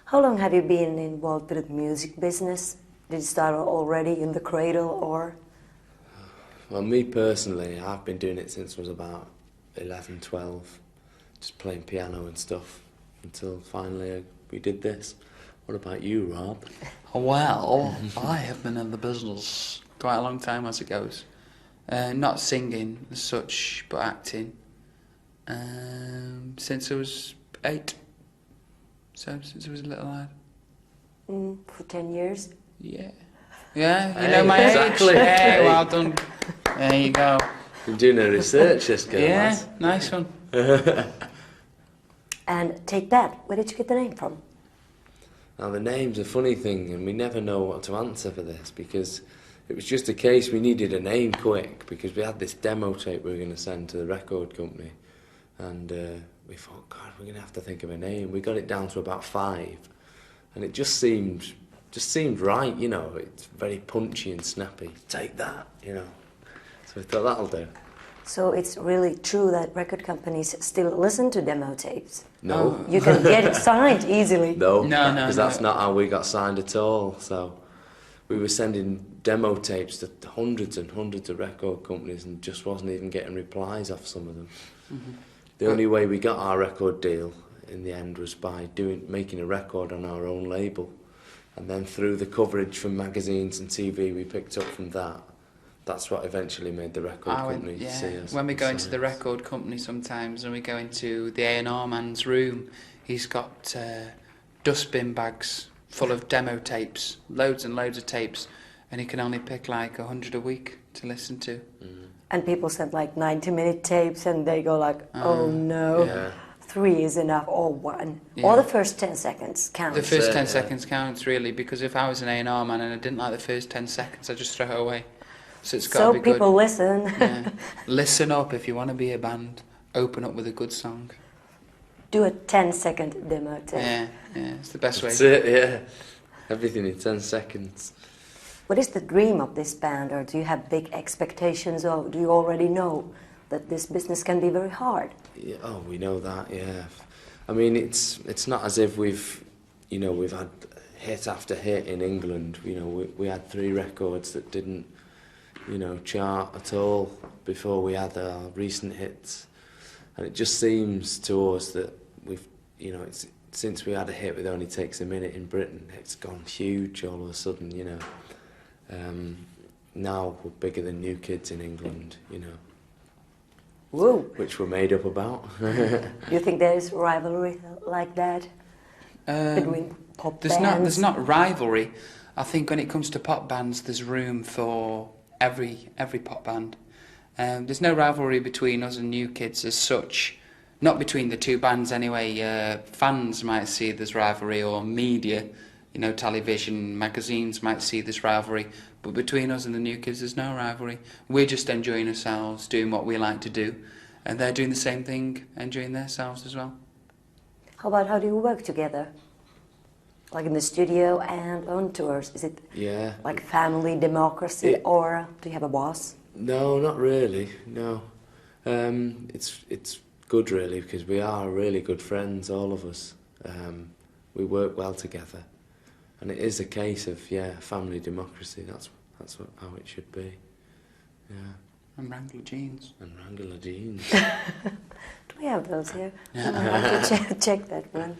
How long have you been involved with the music business? Did you start already in the cradle or? Well, me personally, I've been doing it since I was about 11, 12, just playing piano and stuff, until finally we did this. What about you, Rob? Well, I have been in the business quite a long time as it goes. Not singing as such, but acting. Since I was 8. So, since I was a little lad. For 10 years? Yeah. Yeah, you Hey, know my exactly. age. Yeah, Hey. well done. There you go. Been doing her research, this girl Yeah, has. nice one. And take that, where did you get the name from? Now, the name's a funny thing, and we never know what to answer for this, because it was just a case we needed a name quick, because we had this demo tape we were going to send to the record company, and we thought, God, we're going to have to think of a name. We got it down to about 5, and it just seemed right, you know. It's very punchy and snappy. Take that, you know. So we thought, that'll do. So it's really true that record companies still listen to demo tapes? No. You can get it signed easily? No, No, because that's not how we got signed at all. So we were sending demo tapes to hundreds and hundreds of record companies and just wasn't even getting replies off some of them. Mm-hmm. The only way we got our record deal in the end was by making a record on our own label. And then through the coverage from magazines and TV we picked up from that, that's what eventually made the record company see us. When we go into the record company sometimes and we go into the A&R man's room, he's got dustbin bags full of demo tapes, loads and loads of tapes, and he can only pick like 100 a week to listen to. And people send like 90-minute tapes and they go like, oh no, Yeah. 3 is enough, or 1. Yeah. Or the first 10 seconds counts. The first 10 yeah. seconds counts, really, because if I was an A&R man and I didn't like the first 10 seconds, I'd just throw it away. So it's got to So be good. people listen. Yeah. Listen up if you want to be a band. Open up with a good song. Do a 10-second demo tape. Yeah, it's the best way. That's it, yeah. Everything in 10 seconds. What is the dream of this band, or do you have big expectations, or do you already know that this business can be very hard? Yeah, oh, we know that, yeah. I mean, it's not as if we've had hit after hit in England. You know, we had 3 records that didn't, chart at all before we had our recent hits. And it just seems to us that we've, since we had a hit with Only Takes a Minute in Britain, it's gone huge all of a sudden, Now we're bigger than New Kids in England, Whoa. which we're made up about. Do you think there is rivalry like that between pop bands? There's not rivalry. I think when it comes to pop bands, there's room for every pop band. There's no rivalry between us and New Kids as such. Not between the 2 bands anyway. Fans might see there's rivalry, or media, television, magazines might see this rivalry. But between us and the New Kids, there's no rivalry. We're just enjoying ourselves, doing what we like to do. And they're doing the same thing, enjoying themselves as well. How do you work together? Like in the studio and on tours? Is it like family democracy, or do you have a boss? No, not really, no. It's good, really, because we are really good friends, all of us. We work well together. And it is a case of, family democracy. That's how it should be. Yeah. And Wrangler jeans. And Wrangler jeans. Do we have those here? I have to check that one.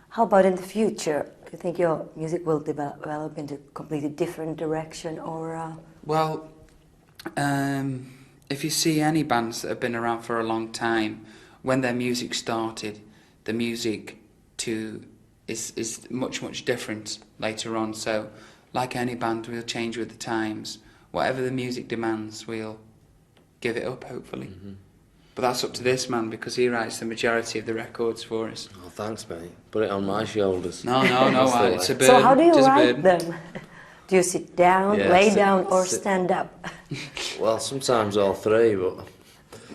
How about in the future? Do you think your music will develop into a completely different direction, or? Well, if you see any bands that have been around for a long time, when their music started, the music is much different later on. So, like any band, we'll change with the times. Whatever the music demands, we'll give it up, hopefully. Mm-hmm. But that's up to this man, because he writes the majority of the records for us. Oh, thanks, mate. Put it on my shoulders. No, it's a burden. So how do you It is a write burden. them? Do you sit down, lay down, or stand up? Well, sometimes all 3, but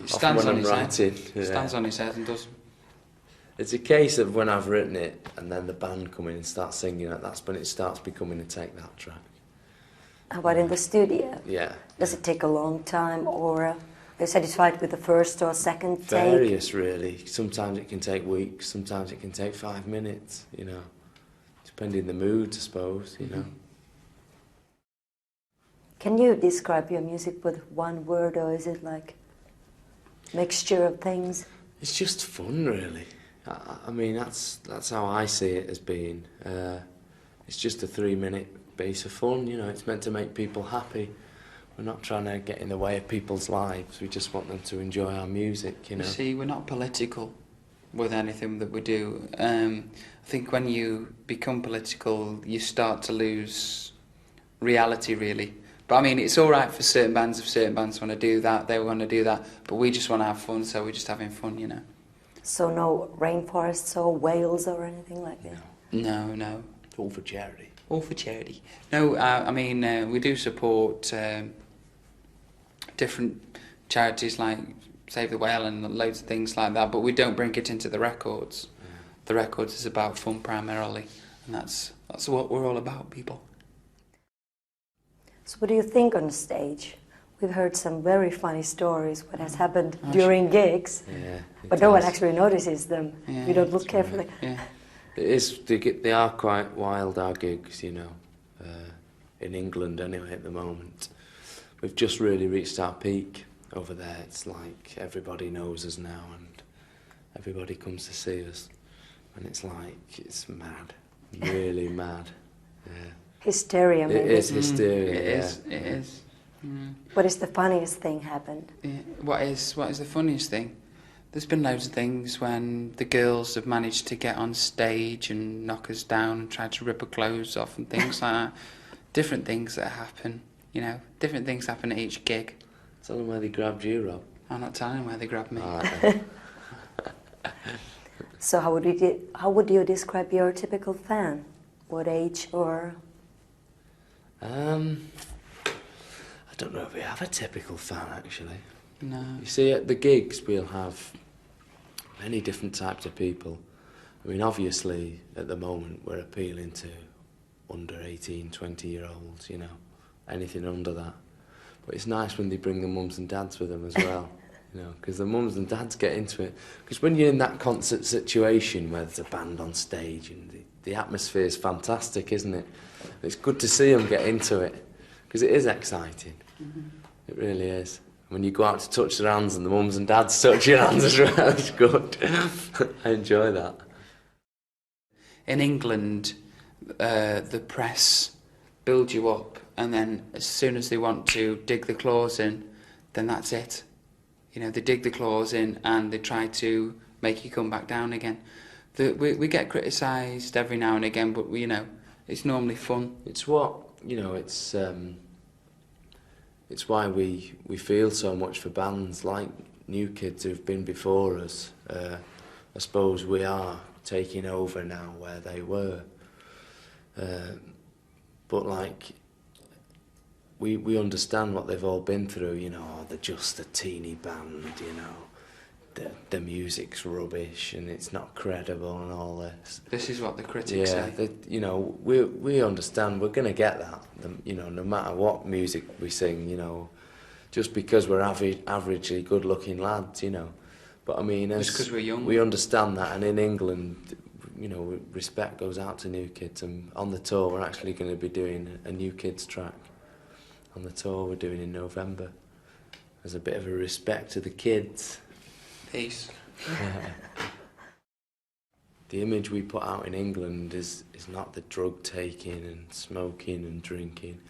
He stands on often when his I'm head. writing, Stands on his head and does. It's a case of when I've written it and then the band come in and start singing it, that's when it starts becoming a Take That track. How about in the studio? Yeah. Does it take a long time, or Are you satisfied with the first or second take? Various, really. Sometimes it can take weeks, sometimes it can take 5 minutes, you know. Depending on the mood, I suppose, you know. Can you describe your music with one word, or is it like a mixture of things? It's just fun, really. I mean, that's how I see it as being. It's just a 3-minute base of fun, you know. It's meant to make people happy. We're not trying to get in the way of people's lives. We just want them to enjoy our music, you know. You see, we're not political with anything that we do. I think when you become political, you start to lose reality, really. But I mean, it's all right for certain bands. If certain bands want to do that, they want to do that. But we just want to have fun, so we're just having fun, you know. So no rainforests or whales or anything like that? No. All for charity. All for charity. No, I mean, we do support different charities like Save the Whale and loads of things like that, but we don't bring it into the records. The records is about fun primarily, and that's what we're all about, people. So what do you think on stage? We've heard some very funny stories, what has happened during gigs, but no one actually notices them. Yeah, You don't look carefully. Yeah. It is, they are quite wild, our gigs, you know, in England anyway at the moment. We've just really reached our peak over there. It's like everybody knows us now and everybody comes to see us. And it's like, it's mad, really mad. Yeah. Hysteria, maybe. It is hysteria, It is. Mm. What is the funniest thing happened? Yeah. What is the funniest thing? There's been loads of things when the girls have managed to get on stage and knock us down and try to rip our clothes off and things like that. Different things that happen, you know. Different things happen at each gig. Tell them where they grabbed you, Rob. I'm not telling them where they grabbed me. Oh, okay. So how would you describe your typical fan? What age or? I don't know if we have a typical fan, actually. No. You see, at the gigs, we'll have many different types of people. I mean, obviously, at the moment, we're appealing to under 18, 20-year-olds, you know, anything under that. But it's nice when they bring the mums and dads with them as well, you know, because the mums and dads get into it. Because when you're in that concert situation where there's a band on stage and the atmosphere is fantastic, isn't it? It's good to see them get into it, because it is exciting. It really is. When you go out to touch their hands and the mums and dads touch your hands as well, it's good. I enjoy that. In England, the press build you up, and then as soon as they want to dig the claws in, then that's it. You know, they dig the claws in and they try to make you come back down again. We get criticised every now and again, but you know, it's normally fun. It's what, you know, it's why we feel so much for bands like new kids who've been before us. I suppose we are taking over now where they were. But like, we understand what they've all been through, you know, they're just a teeny band, you know, the music's rubbish and it's not credible and all this. This is what the critics say. You know, we understand, we're going to get that, you know, no matter what music we sing, you know, just because we're averagely good-looking lads, you know. But I mean, just because we're young. We understand that, and in England, you know, respect goes out to new kids, and on the tour we're actually going to be doing a new kids track on the tour we're doing in November. As a bit of a respect to the kids. Peace. The image we put out in England is not the drug taking and smoking and drinking.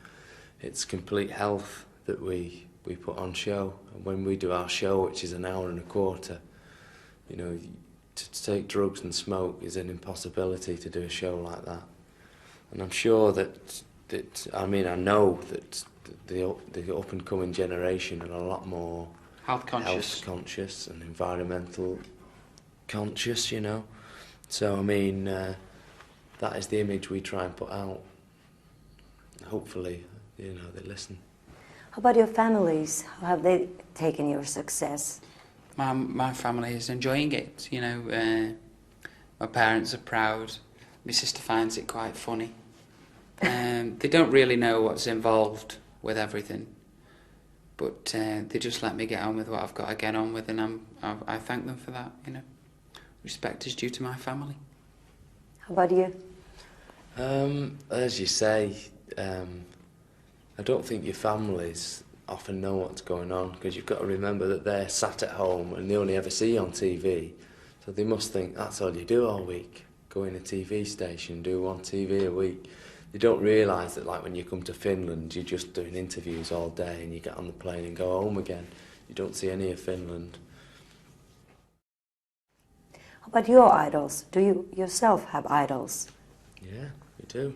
It's complete health that we put on show. And when we do our show, which is an hour and a quarter, you know, to take drugs and smoke is an impossibility to do a show like that. And I'm sure that I mean, I know that the up and coming generation are a lot more health conscious and environmental conscious, you know. So I mean, that is the image we try and put out. Hopefully, you know, they listen. How about your families? How have they taken your success? My family is enjoying it, you know. My parents are proud. My sister finds it quite funny. They don't really know what's involved with everything. but they just let me get on with what I've got to get on with, and I thank them for that. You know, respect is due to my family. How about you? As you say, I don't think your families often know what's going on, because you've got to remember that they're sat at home and they only ever see you on TV. So they must think that's all you do all week. Go in a TV station, do one TV a week. They don't realise that, like, when you come to Finland, you're just doing interviews all day and you get on the plane and go home again. You don't see any of Finland. How about your idols? Do you yourself have idols? Yeah, we do.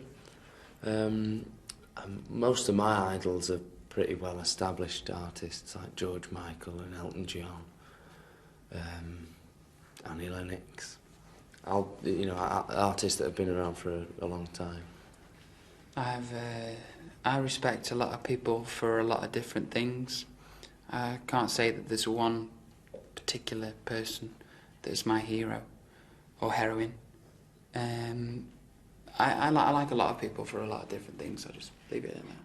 Most of my idols are pretty well established artists like George Michael and Elton John, Annie Lennox. Artists that have been around for a long time. I respect a lot of people for a lot of different things. I can't say that there's one particular person that's my hero or heroine. I like a lot of people for a lot of different things. I'll just leave it at that.